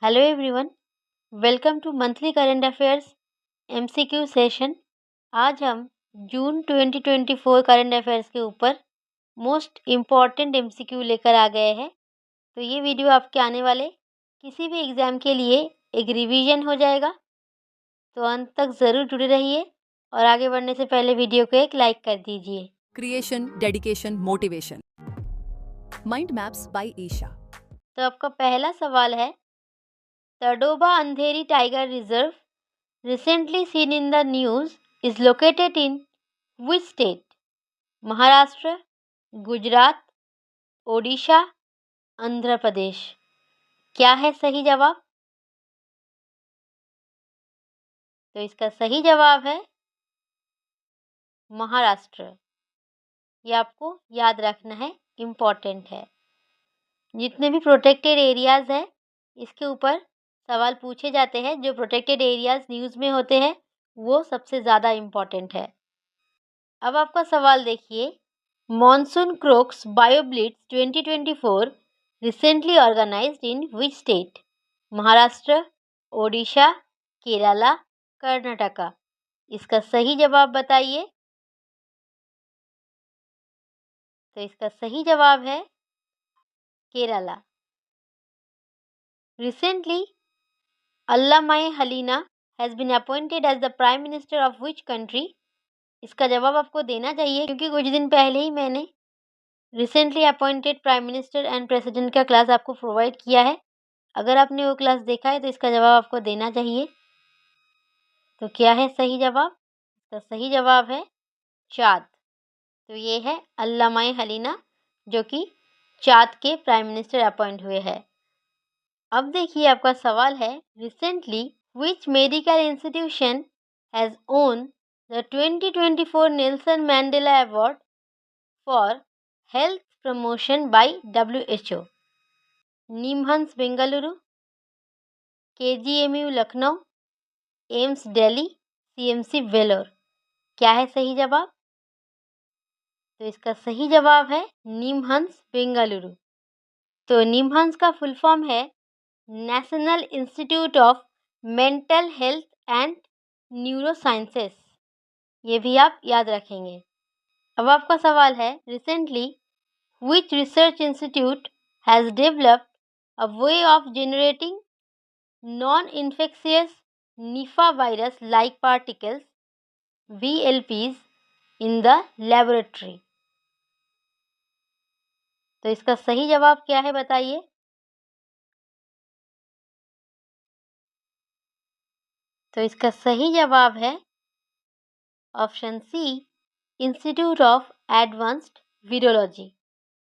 Hello everyone, welcome to monthly current affairs MCQ session. आज हम जून 2024 current affairs के ऊपर मोस्ट इम्पॉर्टेंट एमसीक्यू लेकर आ गए हैं। तो ये वीडियो आपके आने वाले किसी भी एग्ज़ाम के लिए एक रिवीजन हो जाएगा, तो अंत तक ज़रूर जुड़े रहिए और आगे बढ़ने से पहले वीडियो को एक लाइक कर दीजिए। Creation, dedication, motivation. Mind Maps by Isha. तो आपका पहला सवाल है, Tadoba Andhari tiger reserve recently seen in the news is located in which state? Maharashtra, Gujarat, Odisha, Andhra Pradesh. क्या है सही जवाब? तो इसका सही जवाब है महाराष्ट्र। ये आपको याद रखना है, इम्पॉर्टेंट है। जितने भी प्रोटेक्टेड एरियाज़ हैं, इसके ऊपर सवाल पूछे जाते हैं। जो प्रोटेक्टेड एरियाज़ न्यूज़ में होते हैं, वो सबसे ज़्यादा इम्पॉर्टेंट है। अब आपका सवाल देखिए, monsoon croaks bioblitz 2024 recently organised in which state? Maharashtra, Odisha, Kerala, Karnataka. इसका सही जवाब बताइए। तो इसका सही जवाब है Kerala. Recently Allamai Halina has been appointed as the prime minister of which country? इसका जवाब आपको देना चाहिए, क्योंकि कुछ दिन पहले ही मैंने recently appointed prime minister and president का क्लास आपको प्रोवाइड किया है। अगर आपने वो क्लास देखा है तो इसका जवाब आपको देना चाहिए। तो क्या है सही जवाब? इसका सही जवाब है चाद। तो ये है अल्लामाई हलीना, जो कि चाद के प्राइम मिनिस्टर अपॉइंट हुए हैं। अब देखिए आपका सवाल है, recently which medical institution has won the 2024 Nelson Mandela award for health promotion by WHO? NIMHANS Bengaluru, KGMU Lucknow, AIIMS Delhi, CMC Vellore. क्या है सही जवाब? तो इसका सही जवाब है निमहंस बेंगलुरु। तो निमहंस का फुल फॉर्म है National Institute of Mental Health and Neurosciences. ये भी आप याद रखेंगे। अब आपका सवाल है, recently which research institute has developed a way of generating non infectious Nipah virus like particles VLPs in the laboratory? तो इसका सही जवाब क्या है बताइए। तो इसका सही जवाब है option C, institute of advanced virology.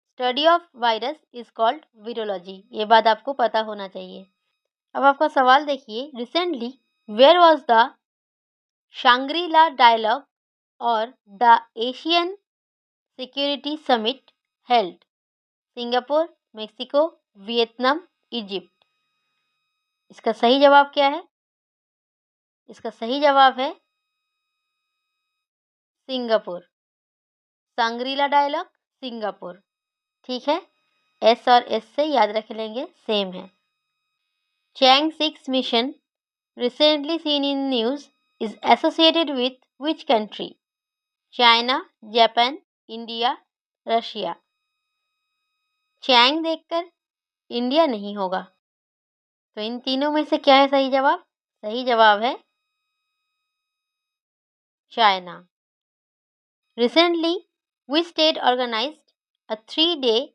Study of virus is called virology. ये बात आपको पता होना चाहिए। अब आपका सवाल देखिए, recently where was the Shangri-La dialogue और the Asian security summit held? Singapore, Mexico, Vietnam, Egypt. इसका सही जवाब क्या है? इसका सही जवाब है सिंगापुर। Shangrila dialogue Singapore. ठीक है, एस और एस से याद रख लेंगे, सेम है। Chang'e 6 mission recently seen in news is associated with which country? China, Japan, India, Russia. Chang'e देखकर इंडिया नहीं होगा, तो इन तीनों में से क्या है सही जवाब? सही जवाब है China. Recently, which state organized a 3-day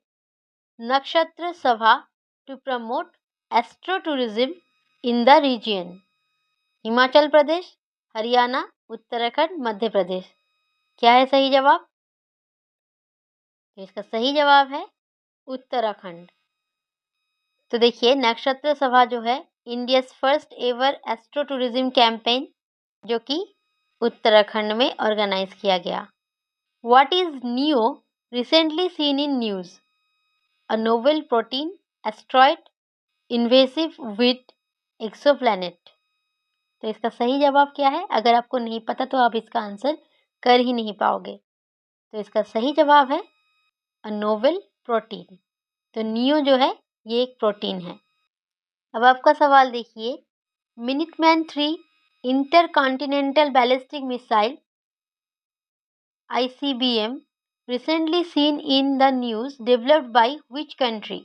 Nakshatra Sabha to promote astrotourism in the region? Himachal Pradesh, Haryana, Uttarakhand, Madhya Pradesh. क्या है सही जवाब? इसका सही जवाब है उत्तराखंड। तो देखिए, नक्षत्र सभा जो है India's first ever astro tourism campaign, जो कि उत्तराखंड में ऑर्गेनाइज किया गया। What is NEO recently seen in news? A novel protein asteroid invasive with exoplanet. तो इसका सही जवाब क्या है? अगर आपको नहीं पता तो आप इसका आंसर कर ही नहीं पाओगे। तो इसका सही जवाब है अ नोवेल प्रोटीन। तो नियो जो है ये एक प्रोटीन है। अब आपका सवाल देखिए, मिनिटमैन 3 intercontinental ballistic missile ICBM recently seen in the news developed by which country?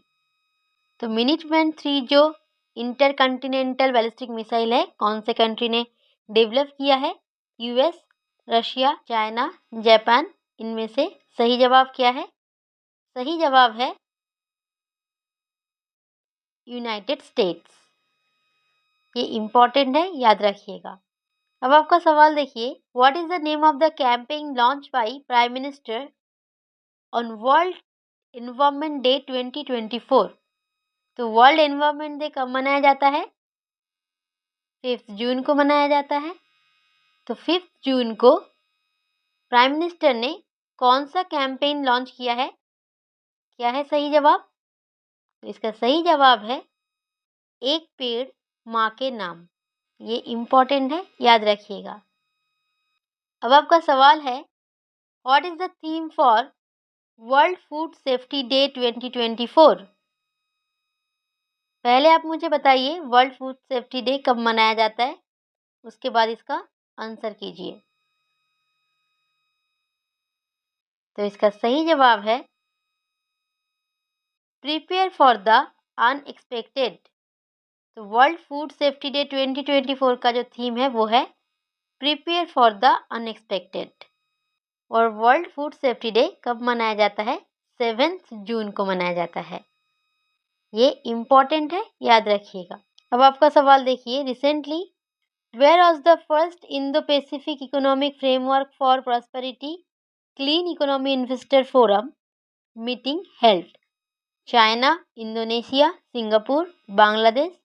तो मिनिटमैन 3 जो इंटरकॉन्टिनेंटल बैलिस्टिक मिसाइल है, कौन से कंट्री ने डेवलप किया है? US, Russia, China, Japan. इनमें से सही जवाब क्या है? सही जवाब है यूनाइटेड स्टेट्स। ये इम्पोर्टेंट है, याद रखिएगा। अब आपका सवाल देखिए, what is the name of the campaign launch by prime minister on world environment day 2024? तो वर्ल्ड एनवायरनमेंट डे कब मनाया जाता है? 5 जून को मनाया जाता है। तो 5 जून को प्राइम मिनिस्टर ने कौन सा कैंपेन लॉन्च किया है? क्या है सही जवाब? तो इसका सही जवाब है एक पेड़ माँ के नाम। ये इम्पोर्टेंट है, याद रखिएगा। अब आपका सवाल है, what is the theme for world food safety day 2024? पहले आप मुझे बताइए वर्ल्ड फूड सेफ्टी डे कब मनाया जाता है, उसके बाद इसका आंसर कीजिए। तो इसका सही जवाब है प्रिपेयर फॉर द अनएक्सपेक्टेड। तो वर्ल्ड फूड सेफ्टी डे 2024 का जो थीम है वो है प्रिपेयर फॉर द अनएक्सपेक्टेड। और वर्ल्ड फूड सेफ्टी डे कब मनाया जाता है? 7 जून को मनाया जाता है। ये इम्पोर्टेंट है, याद रखिएगा। अब आपका सवाल देखिए, recently where was the first Indo Pacific economic framework for prosperity clean economy investor forum meeting held? China, Indonesia, Singapore, Bangladesh.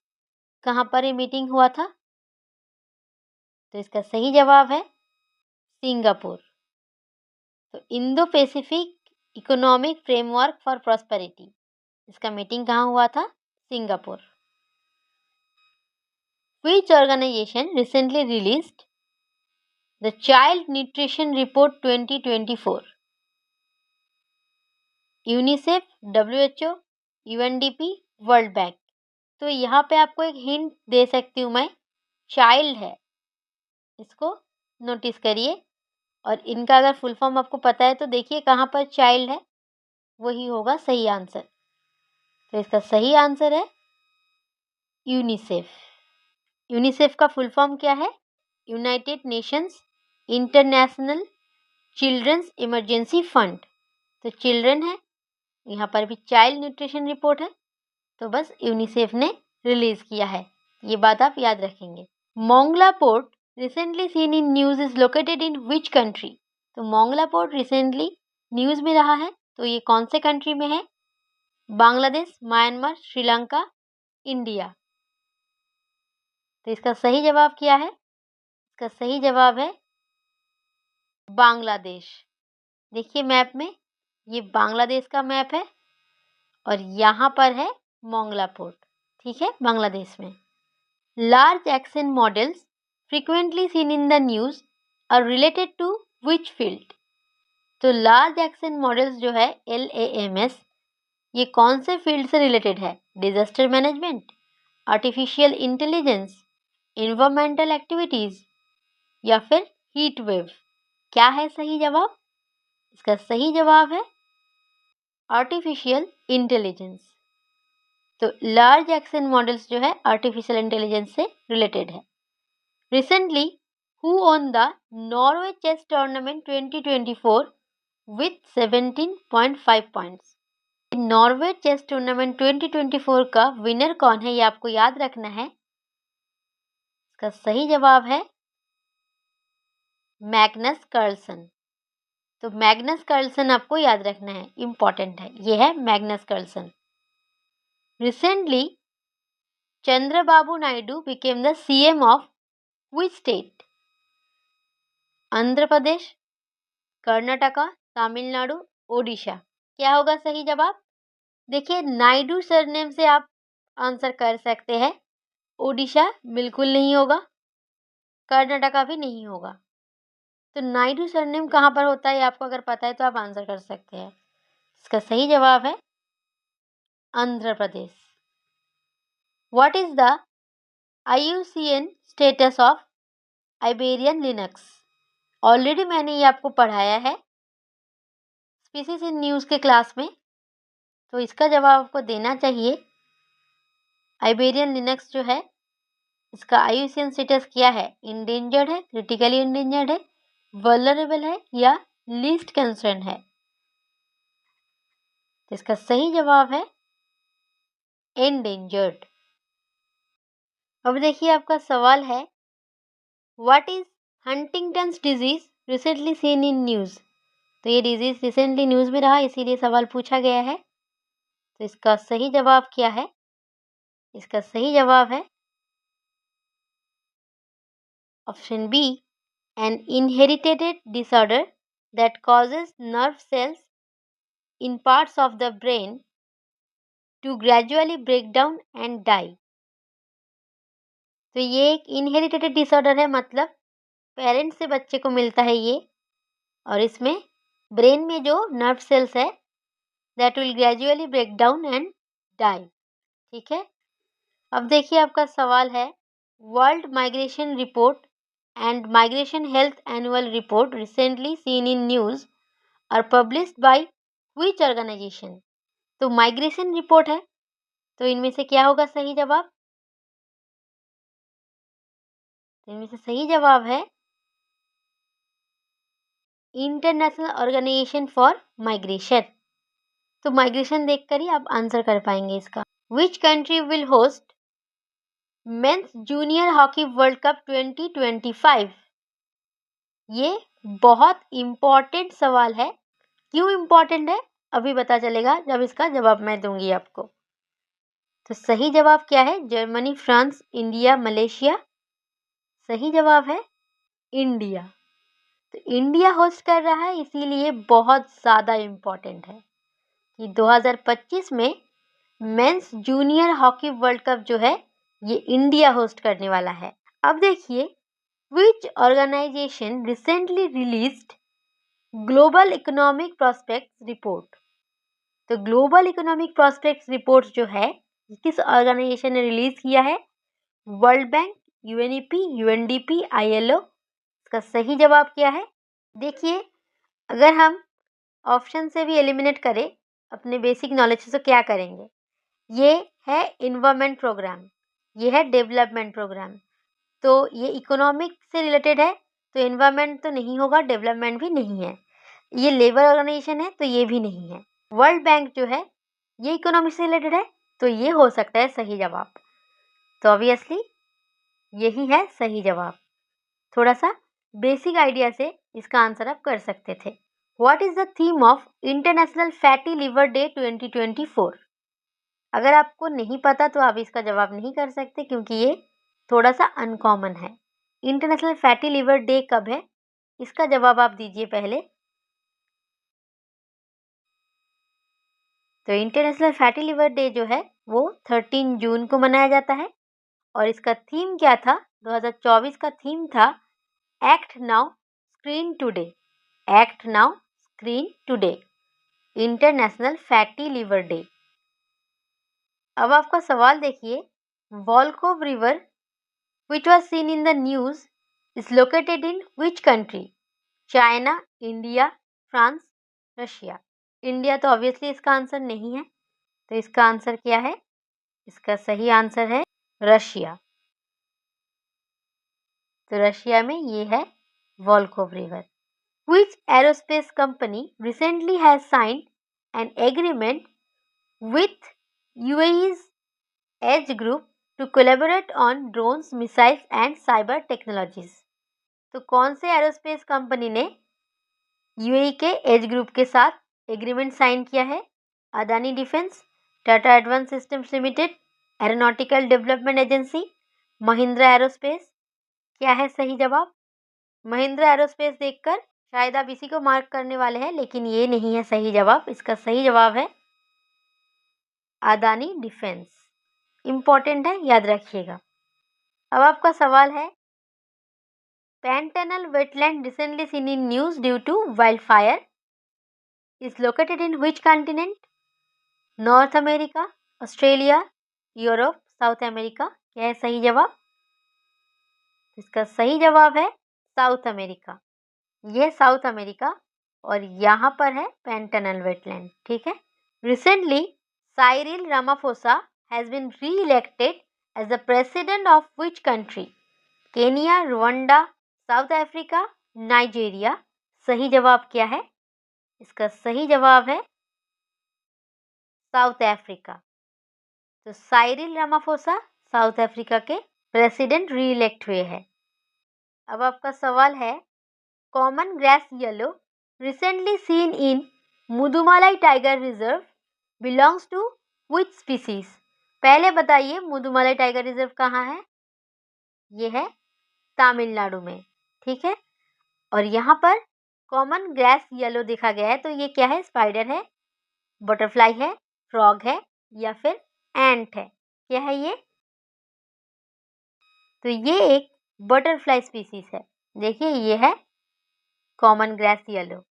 कहाँ पर ये मीटिंग हुआ था? तो इसका सही जवाब है सिंगापुर। तो Indo Pacific economic framework for prosperity, इसका मीटिंग कहाँ हुआ था? Singapore. Which organization recently released the Child Nutrition Report 2024? UNICEF, WHO, UNDP, world bank. तो यहाँ पे आपको एक हिंट दे सकती हूँ मैं, चाइल्ड है, इसको नोटिस करिए। और इनका अगर फुल फॉर्म आपको पता है तो देखिए कहाँ पर चाइल्ड है, वही होगा सही आंसर। तो इसका सही आंसर है यूनिसेफ। यूनिसेफ का फुल फॉर्म क्या है? United Nations international children's emergency fund. तो चिल्ड्रन है, यहाँ पर भी चाइल्ड न्यूट्रिशन रिपोर्ट है, तो बस यूनिसेफ ने रिलीज किया है। ये बात आप याद रखेंगे। Mongla port recently seen in news is located in which country? तो मोंगला पोर्ट रिसेंटली न्यूज में रहा है, तो ये कौन से कंट्री में है? Bangladesh, Myanmar, Sri Lanka, India. तो इसका सही जवाब क्या है? इसका सही जवाब है बांग्लादेश। देखिए मैप में, ये बांग्लादेश का मैप है और यहाँ पर है मोंगला पोर्ट, ठीक है, बांग्लादेश में। Large action models frequently seen in the news are related to which field? तो लार्ज एक्शन मॉडल्स जो है LAMS, ये कौन से फील्ड से रिलेटेड है? Disaster management, artificial intelligence, environmental activities या फिर हीट वेव। क्या है सही जवाब? इसका सही जवाब है आर्टिफिशियल इंटेलिजेंस। तो लार्ज एक्शन मॉडल्स जो है आर्टिफिशियल इंटेलिजेंस से रिलेटेड है। Recently who won the Norway chess tournament 2024 with 17.5 points? Norway chess tournament 2024 का विनर कौन है, ये आपको याद रखना है। इसका सही जवाब है मैग्नस कार्लसन। तो मैग्नस कार्लसन आपको याद रखना है, इंपॉर्टेंट है, ये है Magnus Carlsen. Recently Chandrababu Naidu became the CM of which state? Andhra Pradesh, Karnataka, Tamil Nadu, Odisha. क्या होगा सही जवाब? देखिए नायडू सरनेम से आप आंसर कर सकते हैं। ओडिशा बिल्कुल नहीं होगा, कर्नाटका भी नहीं होगा। तो नायडू सरनेम कहाँ पर होता है, आपको अगर पता है तो आप आंसर कर सकते हैं। इसका सही जवाब है Andhra Pradesh. What is the IUCN status of Iberian lynx? Already मैंने ये आपको पढ़ाया है स्पीसीज इन न्यूज़ के क्लास में, तो इसका जवाब आपको देना चाहिए। आइबेरियन लिनक्स जो है इसका IUCN स्टेटस क्या है? इंडेंजर्ड है, क्रिटिकली इंडेंजर्ड है, वल्नरेबल है या लीस्ट कंसर्न है? तो इसका सही जवाब है एंडेंजर्ड। अब देखिए आपका सवाल है, what is Huntington's disease recently seen in news? तो ये डिजीज रिसेंटली न्यूज़ में रहा, इसीलिए सवाल पूछा गया है। तो इसका सही जवाब क्या है? इसका सही जवाब है option B, an inherited disorder that causes nerve cells in parts of the brain to gradually break down and die. तो ये एक इनहेरिटेड डिसऑर्डर है, मतलब पेरेंट्स से बच्चे को मिलता है ये, और इसमें ब्रेन में जो नर्व सेल्स है that will gradually break down and die. ठीक है, अब देखिए आपका सवाल है, world migration report and migration health annual report recently seen in news are published by which organisation? तो माइग्रेशन रिपोर्ट है, तो इनमें से क्या होगा सही जवाब? तो इनमें से सही जवाब है इंटरनेशनल ऑर्गेनाइजेशन फॉर माइग्रेशन। तो माइग्रेशन देखकर ही आप आंसर कर पाएंगे इसका। Which country will host mains junior hockey world cup 2025? ये बहुत इम्पोर्टेंट सवाल है। क्यों इम्पोर्टेंट है अभी पता चलेगा जब इसका जवाब मैं दूंगी आपको। तो सही जवाब क्या है? Germany, France, India, Malaysia. सही जवाब है इंडिया। तो इंडिया होस्ट कर रहा है, इसीलिए बहुत ज़्यादा इम्पोर्टेंट है कि 2025 में mains junior hockey world cup जो है ये इंडिया होस्ट करने वाला है। अब देखिए, which organisation recently released global economic prospects report? तो ग्लोबल इकोनॉमिक प्रॉस्पेक्ट्स रिपोर्ट जो है किस ऑर्गेनाइजेशन ने रिलीज किया है? World Bank, UNEP, UNDP, ILO। इसका सही जवाब क्या है? देखिए, अगर हम ऑप्शन से भी एलिमिनेट करें अपने बेसिक नॉलेज से, तो क्या करेंगे? ये है इन्वायरमेंट प्रोग्राम, ये है डेवलपमेंट प्रोग्राम। तो ये इकोनॉमिक से रिलेटेड है, तो इन्वायरमेंट तो नहीं होगा, डेवलपमेंट भी नहीं है। ये लेबर ऑर्गेनाइजेशन है, तो ये भी नहीं है। वर्ल्ड बैंक जो है ये इकोनॉमिक से रिलेटेड है, तो ये हो सकता है सही जवाब। तो ऑब्वियसली यही है सही जवाब। थोड़ा सा बेसिक आइडिया से इसका आंसर आप कर सकते थे। What is the theme of international fatty liver day 2024? अगर आपको नहीं पता तो आप इसका जवाब नहीं कर सकते, क्योंकि ये थोड़ा सा अनकॉमन है। इंटरनेशनल फैटी लिवर डे कब है? इसका जवाब आप दीजिए पहले। तो इंटरनेशनल फैटी लिवर डे जो है वो 13 जून को मनाया जाता है, और इसका थीम क्या था? 2024 का थीम था act now screen today. Act now screen today, international fatty liver day. अब आपका सवाल देखिए, Volkhov river which was seen in the news is located in which country? China, India, France, Russia. India तो obviously इसका answer नहीं है, तो इसका आंसर क्या है? इसका सही आंसर है रशिया। तो रशिया में ये है Volkhov river. Which aerospace company recently has signed an agreement with UAE's Edge Group to collaborate on drones, missiles and cyber technologies? तो कौन से एरोस्पेस कंपनी ने यूएई के एज ग्रुप के साथ एग्रीमेंट साइन किया है? Adani defence, Tata advance systems limited, aeronautical development agency, Mahindra aerospace. क्या है सही जवाब? महिंद्रा एरोस्पेस देखकर शायद आप इसी को मार्क करने वाले हैं, लेकिन ये नहीं है सही जवाब। इसका सही जवाब है अदानी डिफेंस। इंपॉर्टेंट है, याद रखिएगा। अब आपका सवाल है, Pantanal wetland recently seen in news due to wildfire is located in which continent? North America, Australia, Europe, South America. क्या है सही जवाब? इसका सही जवाब है साउथ अमेरिका। यह साउथ अमेरिका और यहाँ पर है पेंटानल वेटलैंड। ठीक है। Recently Cyril Ramaphosa has been re-elected as the president of which country? Kenya, Rwanda, South Africa, Nigeria. सही जवाब क्या है? इसका सही जवाब है साउथ अफ्रीका। तो साइरिल रामाफोसा साउथ अफ्रीका के प्रेसिडेंट री-इलेक्ट हुए हैं। अब आपका सवाल है, common grass yellow recently seen in Mudumalai tiger reserve belongs to which species? पहले बताइए मुदुमालाई टाइगर रिजर्व कहाँ है? ये है तमिलनाडु में। ठीक है। और यहाँ पर कॉमन ग्रास येलो देखा गया है, तो ये क्या है? स्पाइडर है, बटरफ्लाई है, फ्रॉग है या फिर एंट है? क्या है ये? तो ये एक बटरफ्लाई स्पीसीज है। देखिए ये है common grass yellow.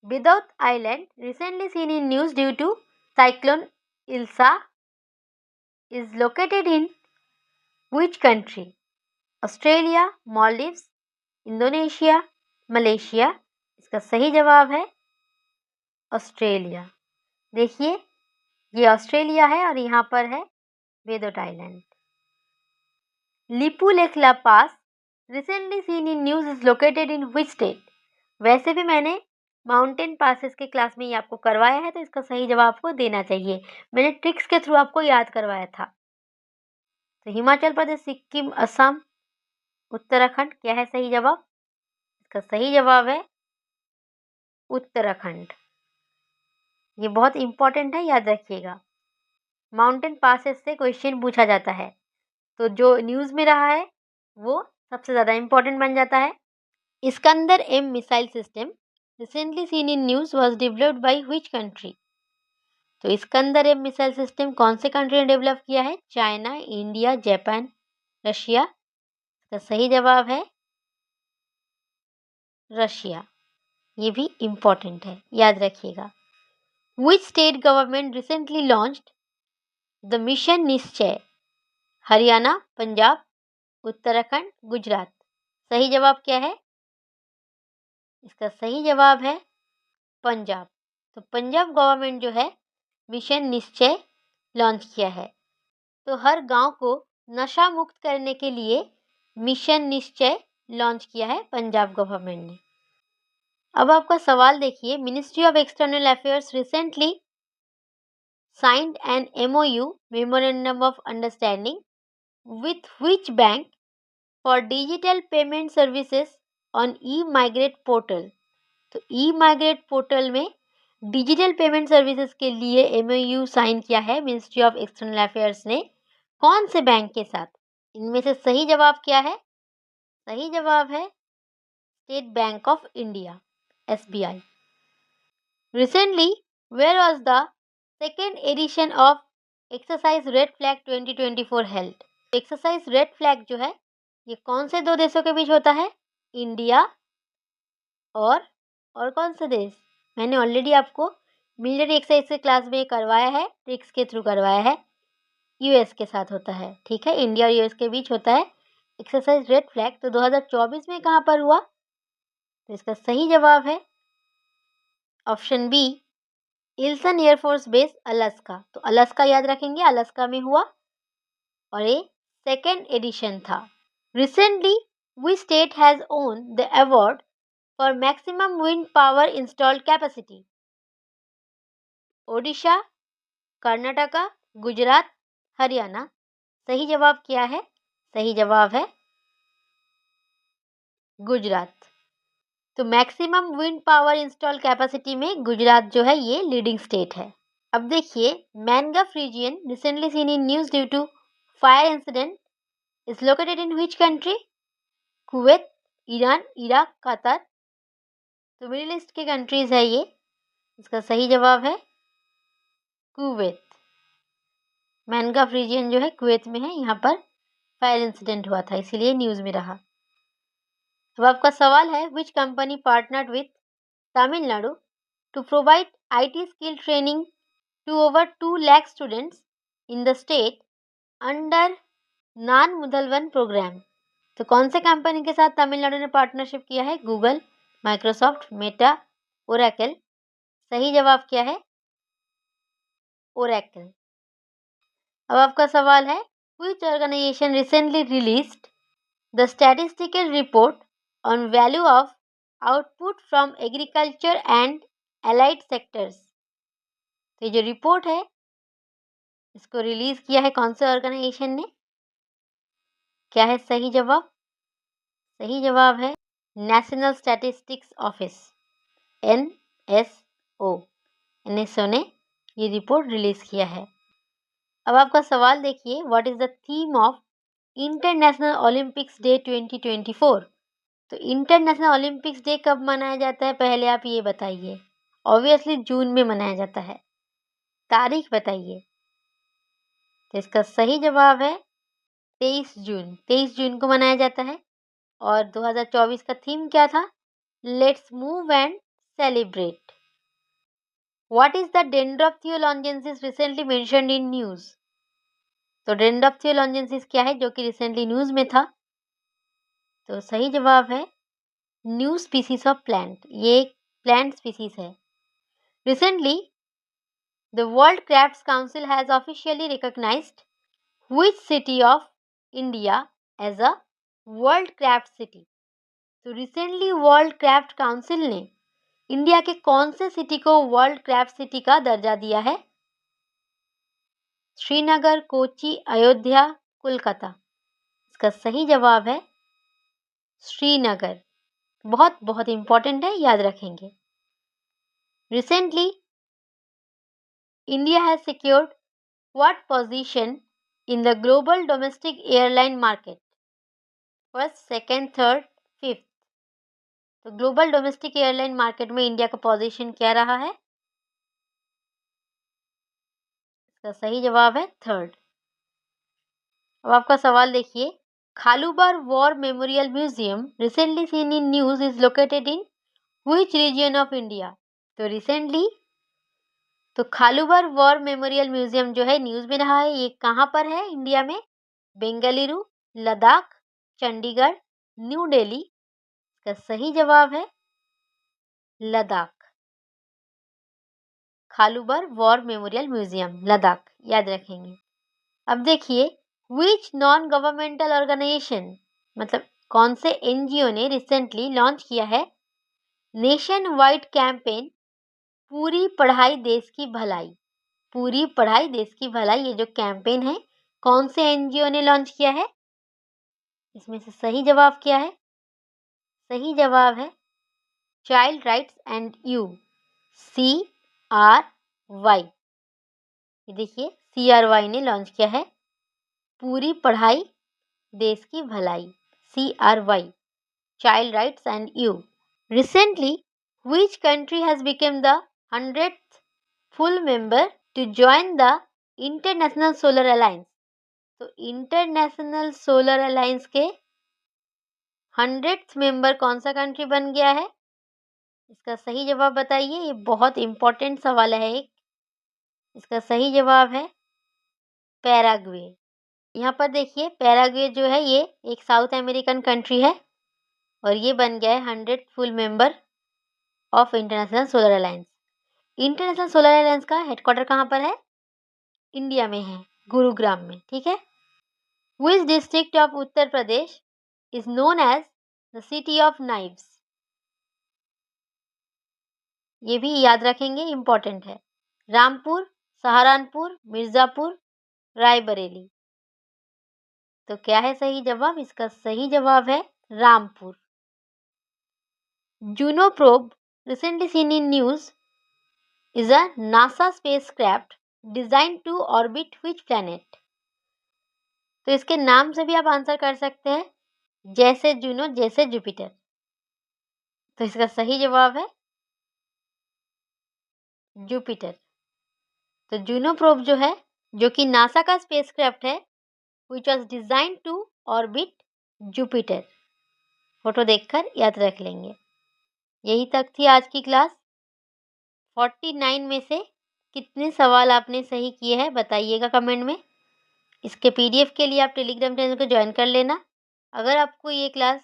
Bedout island recently seen in news due to cyclone Ilsa is located in which country? Australia, Maldives, Indonesia, Malaysia. इसका सही जवाब है ऑस्ट्रेलिया। देखिए ये ऑस्ट्रेलिया है और यहाँ पर है Bedout island. Lipulekh pass recently seen in news is located in which state? वैसे भी मैंने माउंटेन पासेस के क्लास में ही आपको करवाया है, तो इसका सही जवाब आपको देना चाहिए। मैंने ट्रिक्स के थ्रू आपको याद करवाया था। तो हिमाचल प्रदेश, सिक्किम, असम, उत्तराखंड। क्या है सही जवाब? इसका सही जवाब है उत्तराखंड। ये बहुत इंपॉर्टेंट है, याद रखिएगा। माउंटेन पासेस से क्वेश्चन पूछा जाता है, तो जो न्यूज़ में रहा है वो सबसे ज़्यादा इंपॉर्टेंट बन जाता है। Iskander M missile system recently seen in news was developed by which country? तो इस्कंदर एम मिसाइल सिस्टम कौन से कंट्री ने डेवलप किया है? China, India, Japan, Russia. इसका सही जवाब है रशिया। ये भी इम्पोर्टेंट है, याद रखिएगा। Which state government recently launched the mission निश्चय? हरियाणा, पंजाब, उत्तराखंड, गुजरात। सही जवाब क्या है? इसका सही जवाब है पंजाब। तो पंजाब गवर्नमेंट जो है मिशन निश्चय लॉन्च किया है। तो हर गांव को नशा मुक्त करने के लिए मिशन निश्चय लॉन्च किया है पंजाब गवर्नमेंट ने। अब आपका सवाल देखिए, Ministry of External Affairs recently signed an MOU memorandum of understanding with which bank for digital payment services on e-Migrate portal? तो ई-माइग्रेट पोर्टल में डिजिटल पेमेंट सर्विसेज के लिए MOU साइन किया है मिनिस्ट्री ऑफ एक्सटर्नल अफेयर्स ने। कौन से bank के साथ? इनमें से सही जवाब क्या है? सही जवाब है state bank of India, SBI। Recently where was the second edition of exercise red flag 2024 held? Exercise red flag जो है ये कौन से दो देशों के बीच होता है? इंडिया और कौन से देश? मैंने ऑलरेडी आपको मिलिट्री एक्सरसाइज के क्लास में करवाया है, ट्रिक्स के थ्रू करवाया है। US के साथ होता है। ठीक है, इंडिया और US के बीच होता है एक्सरसाइज रेड फ्लैग। तो 2024 में कहाँ पर हुआ? तो इसका सही जवाब है option B, Eielson air force base, Alaska. तो अलास्का याद रखेंगे, अलास्का में हुआ और ये सेकेंड एडिशन था। Recently which state has won the award for maximum wind power installed capacity? Odisha, Karnataka, Gujarat, Haryana. सही जवाब क्या है? सही जवाब है गुजरात। तो maximum wind power install capacity में गुजरात जो है ये लीडिंग स्टेट है। अब देखिए, Mangaf region recently seen in news due to fire incident is located in which country? Kuwait, Iran, Iraq, Qatar. तो मिडिल ईस्ट के कंट्रीज है ये। इसका सही जवाब है कुवैत। मैनगफ रीजन जो है कुवैत में है, यहाँ पर फायर इंसिडेंट हुआ था इसीलिए न्यूज में रहा। अब आपका सवाल है, which company partnered with Tamil Nadu to provide IT skill training to over 2 lakh students in the state under Naan Mudhalvan programme. तो कौन से कंपनी के साथ तमिलनाडु ने पार्टनरशिप किया है? Google, Microsoft, Meta, Oracle. सही जवाब क्या है? ओरेकल। अब आपका सवाल है, which organisation recently released the statistical report on value of output from agriculture and allied sectors. तो ये जो रिपोर्ट है इसको रिलीज किया है कौन से ऑर्गेनाइजेशन ने? क्या है सही जवाब? सही जवाब है national statistics office, NSO। NSO ने ये रिपोर्ट रिलीज किया है। अब आपका सवाल देखिए, what is the theme of international Olympics day 2024? तो इंटरनेशनल ओलंपिक्स डे कब मनाया जाता है, पहले आप ये बताइए। ऑब्वियसली जून में मनाया जाता है, तारीख बताइए। तो इसका सही जवाब है 23 जून। 23 जून को मनाया जाता है। और 2024 का थीम क्या था? Let's move and celebrate. What is the dendrotheolongensis recently mentioned in news? तो डेंड्रोथियोलॉन्जेंसिस क्या है जो कि रिसेंटली न्यूज में था? तो सही जवाब है न्यू स्पीसीज ऑफ प्लांट। ये एक प्लांट स्पीसीज है। Recently the world crafts council has officially recognised which city of India as a world craft city? तो रिसेंटली वर्ल्ड क्राफ्ट काउंसिल ने इंडिया के कौन से सिटी को वर्ल्ड क्राफ्ट सिटी का दर्जा दिया है? श्रीनगर, कोची, अयोध्या, कोलकाता। इसका सही जवाब है श्रीनगर। बहुत बहुत इंपॉर्टेंट है, याद रखेंगे। Recently India has secured what position in the global domestic airline market? First, second, third, fifth. तो ग्लोबल डोमेस्टिक एयरलाइन मार्केट में इंडिया का पोजीशन क्या रहा है? इसका सही जवाब है थर्ड। अब आपका सवाल देखिए, Khalubar war memorial museum recently seen in news is located in which region of India? तो रिसेंटली तो खालूबार वॉर मेमोरियल म्यूजियम जो है न्यूज में रहा है, ये कहाँ पर है इंडिया में? बेंगलुरु, लद्दाख, चंडीगढ़, न्यू दिल्ली। इसका सही जवाब है Ladakh. Khalubar war memorial museum, Ladakh, याद रखेंगे। अब देखिए, विच नॉन गवर्नमेंटल ऑर्गेनाइजेशन, मतलब कौन से NGO ने रिसेंटली लॉन्च किया है नेशन वाइड कैंपेन पूरी पढ़ाई देश की भलाई? पूरी पढ़ाई देश की भलाई, ये जो कैंपेन है कौन से NGO ने लॉन्च किया है? इसमें से सही जवाब क्या है? सही जवाब है child rights and you, CRY। ये देखिए CRY ने लॉन्च किया है पूरी पढ़ाई देश की भलाई, CRY, child rights and you. Recently which country has become the 100th full member to join the International Solar Alliance? तो इंटरनेशनल सोलर अलायंस के 100th मेंबर कौन सा कंट्री बन गया है? इसका सही जवाब बताइए। ये बहुत इंपॉर्टेंट सवाल है एक। इसका सही जवाब है पैराग्वे। यहाँ पर देखिए, पैराग्वे जो है ये एक साउथ अमेरिकन कंट्री है और ये बन गया है 100th full member of international solar alliance. International solar alliance का हेडक्वार्टर कहाँ पर है? इंडिया में है, गुरुग्राम में, ठीक है। Which district of Uttar Pradesh is known as the city of knives? ये भी याद रखेंगे, इंपॉर्टेंट है। रामपुर, सहारनपुर, मिर्जापुर, रायबरेली। तो क्या है सही जवाब? इसका सही जवाब है Rampur. Juno probe recently seen in news is a NASA spacecraft designed to orbit which planet? तो इसके नाम से भी आप आंसर कर सकते हैं, जैसे जूनो जैसे जुपिटर। तो इसका सही जवाब है जुपिटर। तो जूनो प्रोब जो है, जो कि नासा का स्पेसक्राफ्ट है, which was design to orbit Jupiter. Photo देखकर याद रख लेंगे। यही तक थी आज की क्लास। 49 में से कितने सवाल आपने सही किए हैं बताइएगा कमेंट में। इसके पीडीएफ के लिए आप टेलीग्राम चैनल को ज्वाइन कर लेना। अगर आपको ये क्लास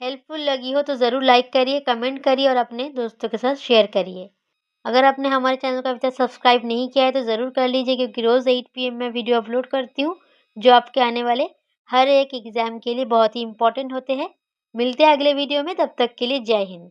हेल्पफुल लगी हो तो ज़रूर लाइक करिए, कमेंट करिए और अपने दोस्तों के साथ शेयर करिए। अगर आपने हमारे चैनल को अभी तक सब्सक्राइब नहीं किया है तो ज़रूर कर लीजिए, क्योंकि रोज़ 8 पीएम मैं वीडियो अपलोड करती हूँ, जो आपके आने वाले हर एक एग्ज़ाम के लिए बहुत ही इम्पोर्टेंट होते हैं। मिलते हैं अगले वीडियो में, तब तक के लिए जय हिंद।